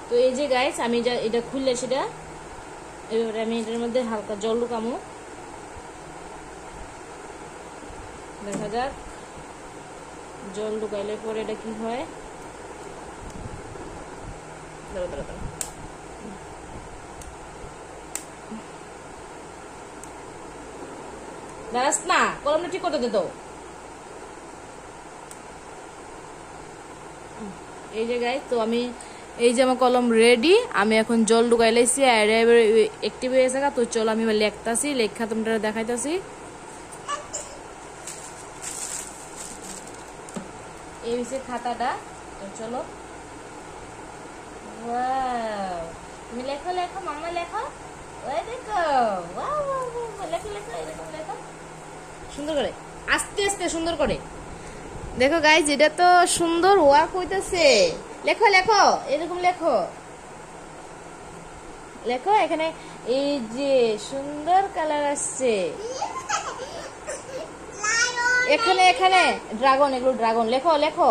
তো এই যে গাইস আমি এটা খুললে সেটা এবারে আমি এটার মধ্যে হালকা জল ঢুকামু, দেখা যাক জল ঢুকাইলে পরে এটা কি হয়। দাঁড়াস না, কলমটা ঠিক করতে দে তো। এই যে গাইস তো আমি এই যে আমার কলম রেডি, আমি এখন জল ঢুকাই লাইছি আর এবারে অ্যাক্টিভ হয়ে গেছে। তো চলো আমি লিখতাছি, লেখা তোমরা দেখাইতাছি। এই হচ্ছে খাতাটা, তো চলো। ওয়াও, তুমি লেখো লেখো মামা লেখো, ওই দেখো ওয়াও লেখো লেখো এরকম লেখো সুন্দর করে, আস্তে আস্তে সুন্দর করে। দেখো গাইস এটা তো সুন্দর ওয়ার্ক হইতাছে। লেখো লেখো এরকম লেখো লেখো, এখানে এই যে সুন্দর কালার আসছে। এখানে এখানে ড্রাগন, এগুলো ড্রাগন। লেখো লেখো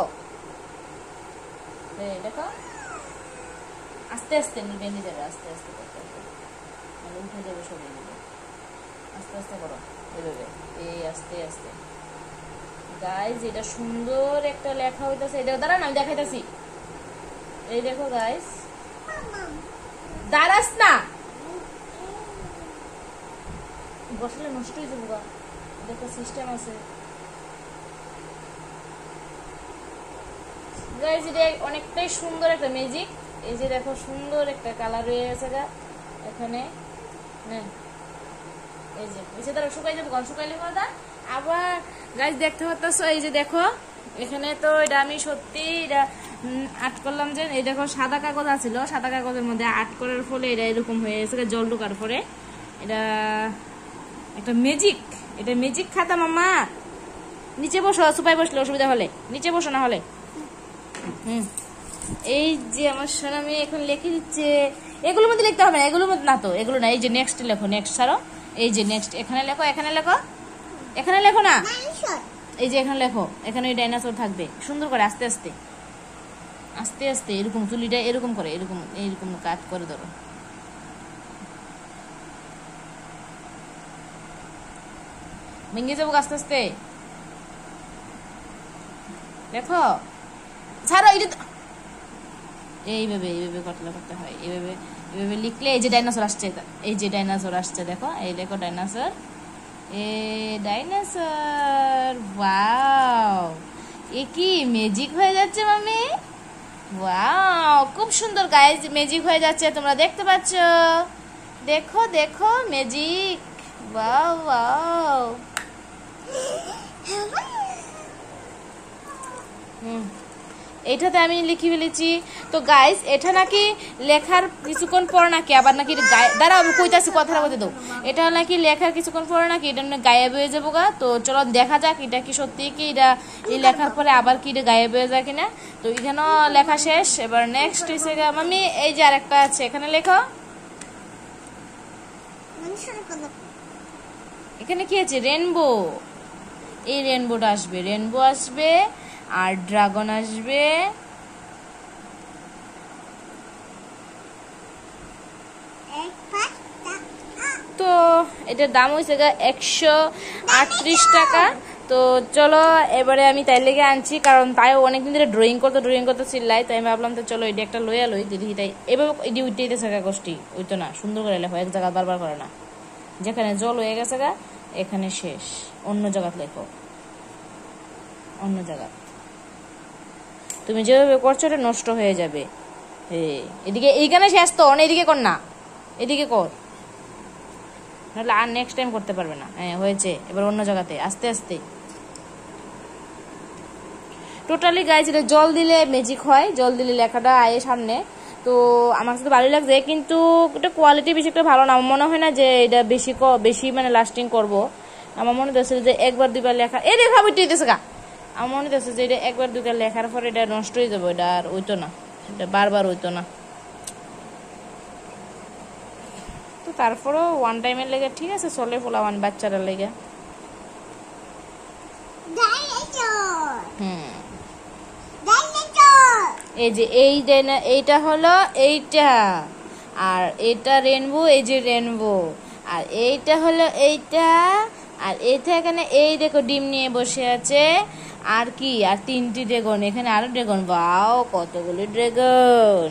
লেখো আস্তে আস্তে বেঁধে যাবে, আস্তে আস্তে উঠে যাবে সব, আস্তে আস্তে করো এভাবে, এই আস্তে আস্তে। গাইজ এটা সুন্দর একটা লেখা হইতাছে। এটা দাঁড়ান আমি দেখাইতাছি। এই দেখো গাইজ, দাঁড়াস না, বসলে নষ্ট হয়ে যাবো গা। দেখো সিস্টেম আছে গাইজ, এটা অনেকটাই সুন্দর একটা ম্যাজিক। এই যে দেখো সুন্দর একটা কালার হয়ে গেছে গা এখানে। হ্যাঁ এই যে এই যে তারা শুকাই যাবো, গান শুকাইলে কথা। আবার গাইজ দেখতে পাচ্ছ এই যে দেখো এখানে তো এটা আমি সত্যি এটা আর্ট করলাম। যে এই দেখো সাদা কাগজ আছিল, সাদা কাগজের মধ্যে আর্ট করার ফলে এটা এরকম হয়ে গেছে জল ঢোকার পরে। এটা একটা ম্যাজিক, এটা ম্যাজিক খাতা। মামা নিচে বসো, সুপায় বসলে অসুবিধা হলে নিচে বসো, না হলে এই যে আমার সোনা মেয়ে এখন লিখে দিচ্ছে। এগুলোর মধ্যে লিখতে হবে না, এগুলোর মধ্যে না, তো এগুলো না। এই যে নেক্সট লেখো, নেক্সট ছাড়ো, এই যে নেক্সট এখানে লেখো, এখানে লেখো, এখানে লেখো না, এই যে এখানে লেখো। এখানে ওই ডাইনোসর থাকবে সুন্দর করে, আস্তে আস্তে আস্তে আস্তে এরকম তুলিটা এরকম করে, এরকম এইরকম কাট করে ধরো। ভেঙে যাবো আস্তে আস্তে, দেখো ছাড়ো। এইভাবে এইভাবে করতে হয়, এইভাবে এইভাবে লিখলে এই যে ডাইনোসর আসছে, এই যে ডাইনোসর আসছে দেখো, এই দেখো ডাইনোসর, ডাইনোসর। ওয়াও, এ কি ম্যাজিক হয়ে যাচ্ছে মামি। ওয়াও খুব সুন্দর গাইজ, ম্যাজিক হয়ে যাচ্ছে, তোমরা দেখতে পাচ্ছ। দেখো দেখো ম্যাজিক, ওয়াও ওয়াও। এইটাতে আমি লিখে ফেলেছি। তো গাইস এটা নাকি লেখার কিছুক্ষণ পর নাকি আবার নাকি দাঁড়াও আমি কইতাছি, কথাটা বলতে দাও। এটা নাকি লেখার কিছুক্ষণ পর নাকি এটা গায়েব হয়ে যাবো গা। তো চলো দেখা যাক এটা কি সত্যি কি এটা এই লেখার পরে আবার কি এটা গায়েব হয়ে যায় কিনা। তো এখানেও লেখা শেষ, এবার নেক্সট হয়েছে গা মামি এই যে আরেকটা আছে, এখানে লেখো। এখানে কি আছে? রেনবো। এই রেনবোটা আসবে, রেনবো আসবে আর ড্রাগন আসবে। তো এটার দাম হয়েছে 138 টাকা। তো চলো এবারে আমি তাই লেগে আনছি, কারণ তাই অনেকদিন ধরে ড্রয়িং করতে চিল্লাই, তাই আমি ভাবলাম তো চলো এটা একটা লইয়া লই দিদি। তাই এভাবে এটি উঠতেইতেছে কাগজটি, ওই তো না সুন্দর করে লেখো, এক জায়গা বারবার করে না। যেখানে জল হয়ে গেছে গা এখানে শেষ, অন্য জায়গা লেখো, অন্য জায়গা। তুমি যেভাবে করছো এটা নষ্ট হয়ে যাবে। এদিকে এইখানে শেষ তো, এদিকে কর না, এদিকে কর, নাহলে আর নেক্সট টাইম করতে পারবে না। হ্যাঁ হয়েছে, এবার অন্য জায়গাতে আস্তে আস্তে। টোটালি গাইজ এটা জল দিলে ম্যাজিক হয়, জল দিলে লেখাটা আয়ে সামনে। তো আমার কাছে ভালোই লাগছে, কিন্তু এটা কোয়ালিটি বেশি একটা ভালো না। আমার মনে হয় না যে এটা বেশি মানে লাস্টিং করবো। আমার মনে হচ্ছে যে একবার দুইবার লেখা এই রেখা বইতেছে গা, আমার মনে হচ্ছে যে এটা একবার দুইবার লেখার পর এটা নষ্ট হয়ে যাবো, এটা আর হইতো না, এটা বারবার হইতো না। তো তারপরও ওয়ান টাইমের লেগে ঠিক আছে, চলে ফোলাওয়ান বাচ্চারা লেগে। এই যে এইটা হলো এইটা, আর এটা রেনবো, এই যে রেনবো, আর এইটা হলো এইটা, আর এইটা এখানে এই দেখো ডিম নিয়ে বসে আছে। আর কি, আর 3টি ড্রাগন, এখানে আরো ড্রাগন, বাও কতগুলো ড্রাগন।